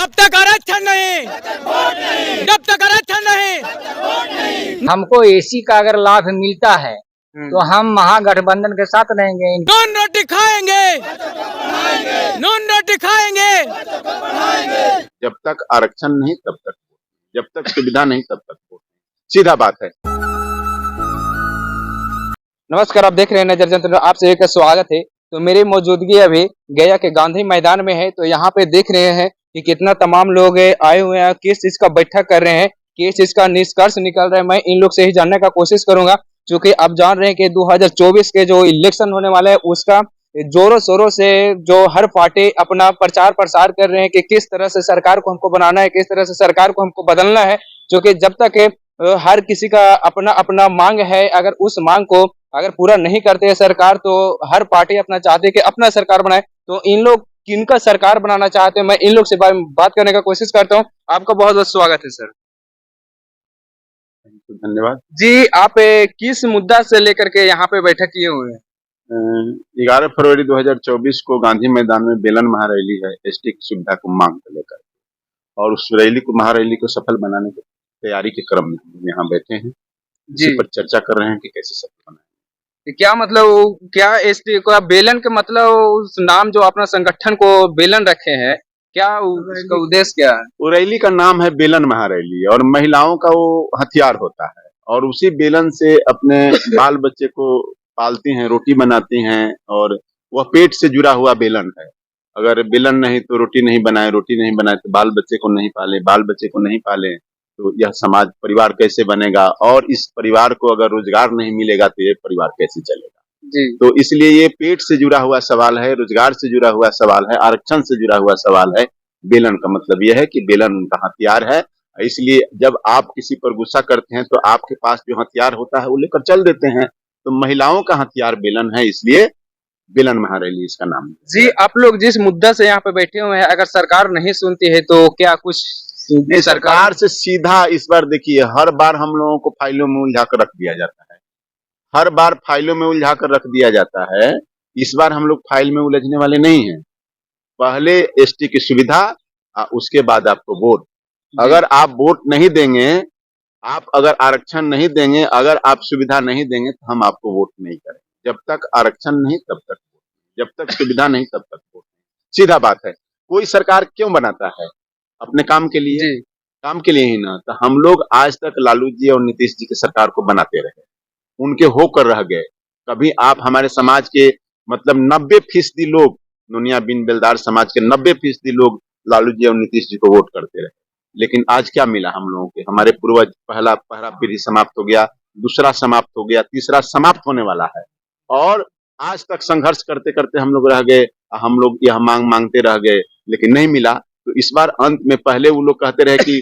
जब तक आरक्षण नहीं, जब तक आरक्षण नहीं, हमको एसी का अगर लाभ मिलता है तो हम महागठबंधन के साथ रहेंगे। नून रोटी खाएंगे, नून रोटी खाएंगे। जब तक आरक्षण नहीं तब तक, जब तक सुविधा नहीं तब तक वोट। सीधा बात है। नमस्कार, आप देख रहे हैं नजर जंत्र, आपसे एक स्वागत है। तो मेरी मौजूदगी अभी गया के गांधी मैदान में है। तो यहाँ पे देख रहे हैं कि कितना तमाम लोग आए हुए हैं, किस चीज का बैठक कर रहे हैं, किस चीज का निष्कर्ष निकल रहा है। मैं इन लोग से ही जानने का कोशिश करूंगा, क्योंकि आप जान रहे हैं कि 2024 के जो इलेक्शन होने वाला है उसका जोरों शोरों से जो हर पार्टी अपना प्रचार प्रसार कर रहे हैं कि किस तरह से सरकार को हमको बनाना है, किस तरह से सरकार को हमको बदलना है। क्योंकि जब तक हर किसी का अपना अपना मांग है, अगर उस मांग को अगर पूरा नहीं करते हैं सरकार, तो हर पार्टी अपना चाहती है कि अपना सरकार बनाए। तो इन लोग किनका सरकार बनाना चाहते हैं, मैं इन लोग से बात करने का कोशिश करता हूँ। आपका बहुत बहुत स्वागत है सर। धन्यवाद जी, आप किस मुद्दा से लेकर के यहाँ पे बैठक किए हुए हैं? 11 फरवरी 2024 को गांधी मैदान में बेलन महारैली है एसटी की सुविधा को मांग को लेकर, और उस रैली को महारैली को सफल बनाने की तैयारी के क्रम में हम यहाँ बैठे हैं। इसी पर चर्चा कर रहे हैं कि कैसे सफल बनाएं। क्या मतलब, क्या एसटी को बेलन के मतलब उस नाम जो अपना संगठन को बेलन रखे हैं, क्या उसका उद्देश्य क्या है? वो रैली का नाम है बेलन महारैली, और महिलाओं का वो हथियार होता है, और उसी बेलन से अपने बाल बच्चे को पालती हैं, रोटी बनाती हैं, और वह पेट से जुड़ा हुआ बेलन है। अगर बेलन नहीं तो रोटी नहीं बनाए, रोटी नहीं बनाए तो बाल बच्चे को नहीं पाले, बाल बच्चे को नहीं पाले तो यह समाज परिवार कैसे बनेगा, और इस परिवार को अगर रोजगार नहीं मिलेगा तो ये परिवार कैसे चलेगा। जी। तो इसलिए ये पेट से जुड़ा हुआ सवाल है, रोजगार से जुड़ा हुआ सवाल है, आरक्षण से जुड़ा हुआ सवाल है। बेलन का मतलब यह है कि बेलन उनका हथियार है। इसलिए जब आप किसी पर गुस्सा करते हैं तो आपके पास जो हथियार होता है वो लेकर चल देते हैं। तो महिलाओं का हथियार बेलन है, इसलिए बेलन महारैली इसका नाम है। जी, आप लोग जिस मुद्दा से यहाँ पे बैठे हुए हैं, अगर सरकार नहीं सुनती है तो क्या कुछ सरकार से सीधा इस बार देखिए, हर बार हम लोगों को फाइलों में उलझा कर रख दिया जाता है, हर बार फाइलों में उलझा कर रख दिया जाता है। इस बार हम लोग फाइल में उलझने वाले नहीं हैं। पहले एसटी की सुविधा, उसके बाद आपको वोट। अगर आप वोट नहीं देंगे, आप अगर आरक्षण नहीं देंगे, अगर आप सुविधा नहीं देंगे तो हम आपको वोट नहीं करेंगे। जब तक आरक्षण नहीं तब तक वोट, जब तक सुविधा नहीं तब तक वोट। सीधा बात है। कोई सरकार क्यों बनाता है? अपने काम के लिए, काम के लिए ही ना। तो हम लोग आज तक लालू जी और नीतीश जी की सरकार को बनाते रहे, उनके होकर रह गए। कभी आप हमारे समाज के मतलब 90% लोग, दुनिया बिन बेलदार समाज के 90% लोग लालू जी और नीतीश जी को वोट करते रहे। लेकिन आज क्या मिला हम लोगों के? हमारे पूर्वज, पहला पीढ़ी समाप्त हो गया, दूसरा समाप्त हो गया, तीसरा समाप्त होने वाला है। और आज तक संघर्ष करते करते हम लोग रह गए, हम लोग यह मांग मांगते रह गए, लेकिन नहीं मिला। तो इस बार अंत में, पहले वो लोग कहते रहे कि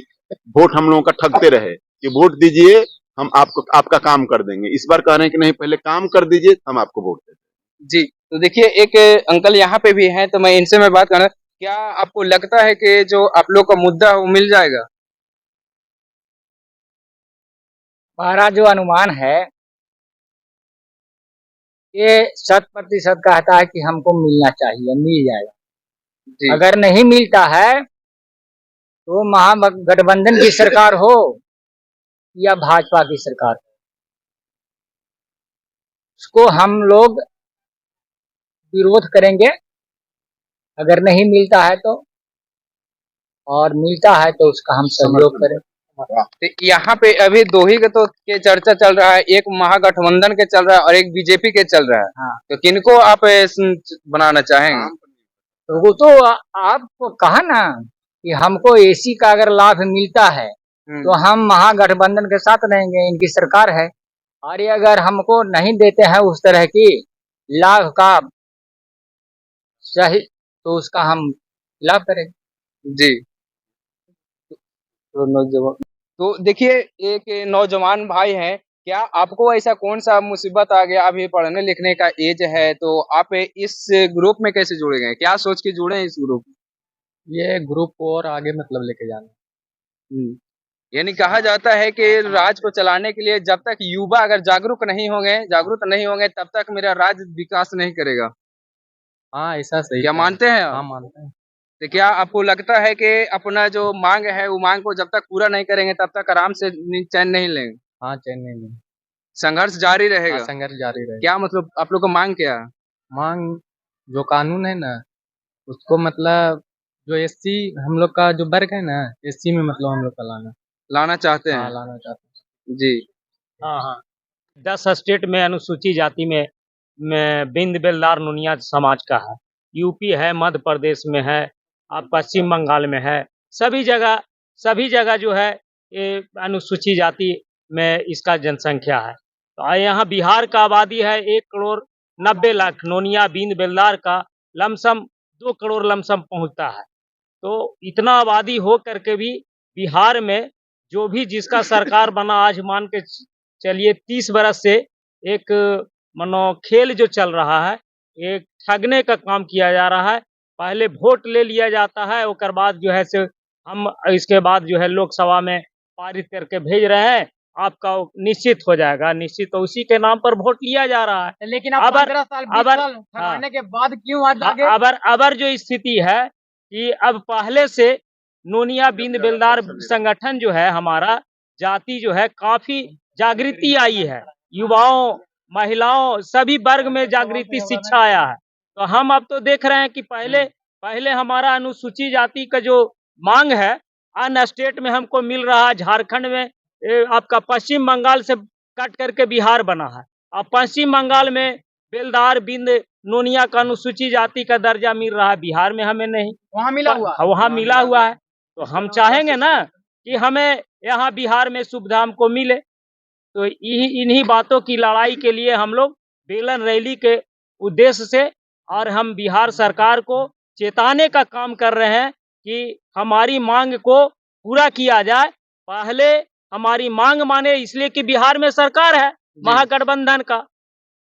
वोट हम लोगों का ठगते रहे कि वोट दीजिए हम आपको आपका काम कर देंगे। इस बार कह रहे हैं कि नहीं, पहले काम कर दीजिए हम आपको वोट देंगे। जी, तो देखिए एक अंकल यहाँ पे भी हैं, तो मैं इनसे मैं बात करना, क्या आपको लगता है कि जो आप लोग का मुद्दा है वो मिल जाएगा? हमारा जो अनुमान है ये 100% कहता है कि हमको मिलना चाहिए, मिल जाएगा। जी। अगर नहीं मिलता है तो महागठबंधन की सरकार हो या भाजपा की सरकार हो, उसको हम लोग विरोध करेंगे। अगर नहीं मिलता है तो, और मिलता है तो उसका हम सहयोग करें। तो यहाँ पे अभी दो ही के तो के चर्चा चल रहा है, एक महागठबंधन के चल रहा है और एक बीजेपी के चल रहा है। हाँ। तो किनको आप बनाना चाहेंगे? तो वो तो आपको कहा ना कि हमको एसी का अगर लाभ मिलता है तो हम महागठबंधन के साथ रहेंगे, इनकी सरकार है। और ये अगर हमको नहीं देते हैं उस तरह की लाभ का सही, तो उसका हम लाभ करेंगे। जी। तो देखिए, एक नौजवान भाई हैं, क्या आपको ऐसा कौन सा मुसीबत आ गया, अभी पढ़ने लिखने का एज है, तो आप इस ग्रुप में कैसे जुड़े गए, क्या सोच के जुड़े हैं इस ग्रुप में? ये ग्रुप को और आगे मतलब लेके जाना। यानी कहा जाता है कि राज्य को चलाने के लिए जब तक युवा अगर जागरूक नहीं होंगे तब तक मेरा राज्य विकास नहीं करेगा। हाँ, ऐसा सही क्या है। मानते हैं आप? हाँ, मानते हैं। तो क्या आपको लगता है कि अपना जो मांग है वो मांग को जब तक पूरा नहीं करेंगे तब तक आराम से चैन नहीं लेंगे? हाँ, चेन्नई में। संघर्ष जारी रहेगा? हाँ, संघर्ष जारी रहे। क्या मतलब आप लोग को मांग क्या है? मांग जो कानून है ना, उसको मतलब जो एससी हम लोग का जो वर्ग है ना, एससी में मतलब हम लोग का लाना चाहते हाँ, हैं? लाना चाहते जी। हाँ हाँ 10 स्टेट में अनुसूचित जाति में बिंद बेलदार नुनिया समाज का है। यूपी है, मध्य प्रदेश में है, आप पश्चिम बंगाल में है, सभी जगह जो है ये अनुसूचित जाति में इसका जनसंख्या है। तो यहाँ बिहार का आबादी है 1,90,00,000। नोनिया बिंद बेलदार का लमसम 2 करोड़ लमसम पहुँचता है। तो इतना आबादी हो करके भी बिहार में जो भी जिसका सरकार बना, आज मान के चलिए 30 बरस से एक मनो खेल जो चल रहा है, एक ठगने का काम किया जा रहा है। पहले वोट ले लिया जाता है, उसके बाद जो है से हम इसके बाद जो है लोकसभा में पारित करके भेज रहे हैं, आपका निश्चित हो जाएगा। निश्चित तो उसी के नाम पर वोट लिया जा रहा है। लेकिन अब 15 साल 20 अबर- साल ठहराने के बाद क्यों आज आगे? अबर जो स्थिति है कि अब पहले से नोनिया बिंद बेलदार संगठन जो है हमारा जाति जो है काफी जागृति आई है, युवाओं महिलाओं सभी वर्ग में जागृति शिक्षा आया है। तो हम अब तो देख रहे हैं कि पहले हमारा अनुसूचित जाति का जो मांग है अन्य स्टेट में हमको मिल रहा है। झारखंड में आपका पश्चिम बंगाल से कट करके बिहार बना है। अब पश्चिम बंगाल में बेलदार बिंद नोनिया का अनुसूचित जाति का दर्जा मिल रहा है, बिहार में हमें नहीं। वहाँ मिला हुआ वहाँ मिला हुआ है। तो हम चाहेंगे ना कि हमें यहाँ बिहार में सुविधा हमको मिले। तो इन्हीं बातों की लड़ाई के लिए हम लोग बेलन रैली के उद्देश्य से और हम बिहार सरकार को चेताने का काम कर रहे हैं कि हमारी मांग को पूरा किया जाए। पहले हमारी मांग माने, इसलिए कि बिहार में सरकार है महागठबंधन का,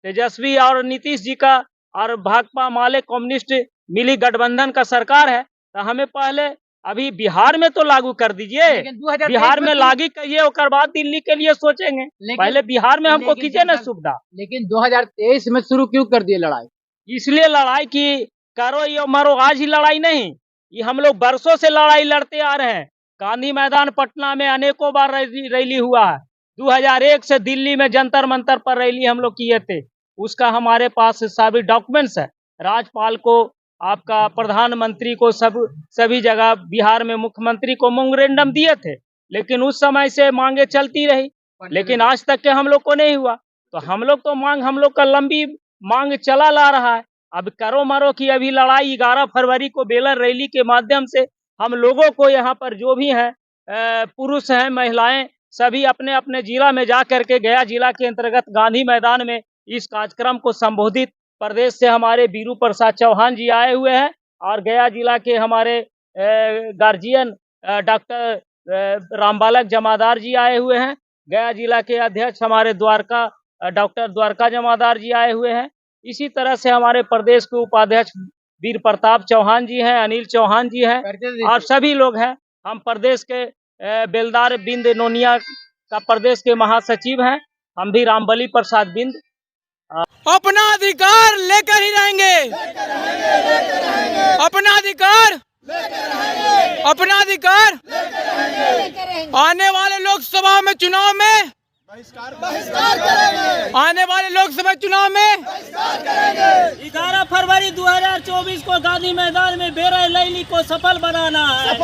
तेजस्वी और नीतीश जी का और भाकपा माले कम्युनिस्ट मिली गठबंधन का सरकार है। तो हमें पहले अभी बिहार में तो लागू कर दीजिए, बिहार में लागू करिए, उसके बाद दिल्ली के लिए सोचेंगे। पहले बिहार में हमको कीजिए ना सुविधा। लेकिन 2023 में शुरू क्यों कर दिए लड़ाई? इसलिए लड़ाई की करो या मरो, आज ही लड़ाई नहीं, ये हम लोग बरसों से लड़ाई लड़ते आ रहे हैं। गांधी मैदान पटना में अनेकों बार रैली हुआ है। 2001 से दिल्ली में जंतर मंतर पर रैली हम लोग किए थे, उसका हमारे पास सभी डॉक्यूमेंट्स है। राज्यपाल को, आपका प्रधानमंत्री को, सभी जगह बिहार में मुख्यमंत्री को मेमोरेंडम दिए थे, लेकिन उस समय से मांगे चलती रही, लेकिन आज तक के हम लोग को नहीं हुआ। तो हम लोग तो हम लोग का लंबी मांग चला ला रहा है। अब करो मरो की अभी लड़ाई 11 फरवरी को बेलन रैली के माध्यम से हम लोगों को यहाँ पर जो भी हैं पुरुष हैं महिलाएं सभी अपने अपने जिला में जा करके, गया जिला के अंतर्गत गांधी मैदान में इस कार्यक्रम को संबोधित, प्रदेश से हमारे बीरू प्रसाद चौहान जी आए हुए हैं और गया जिला के हमारे गार्जियन डॉक्टर रामबालक जमादार जी आए हुए हैं। गया जिला के अध्यक्ष हमारे डॉक्टर द्वारका जमादार जी आए हुए हैं। इसी तरह से हमारे प्रदेश के उपाध्यक्ष वीर प्रताप चौहान जी हैं, अनिल चौहान जी हैं और सभी लोग हैं। हम प्रदेश के बेलदार बिंद नोनिया का प्रदेश के महासचिव हैं, हम भी रामबली प्रसाद बिंद। अपना अधिकार लेकर ही रहेंगे, अपना अधिकार अपना अधिकार आने वाले लोकसभा में चुनाव में आने वाले लोकसभा चुनाव में 11 फरवरी 2024 को गांधी मैदान में बेलन रैली को सफल बनाना है।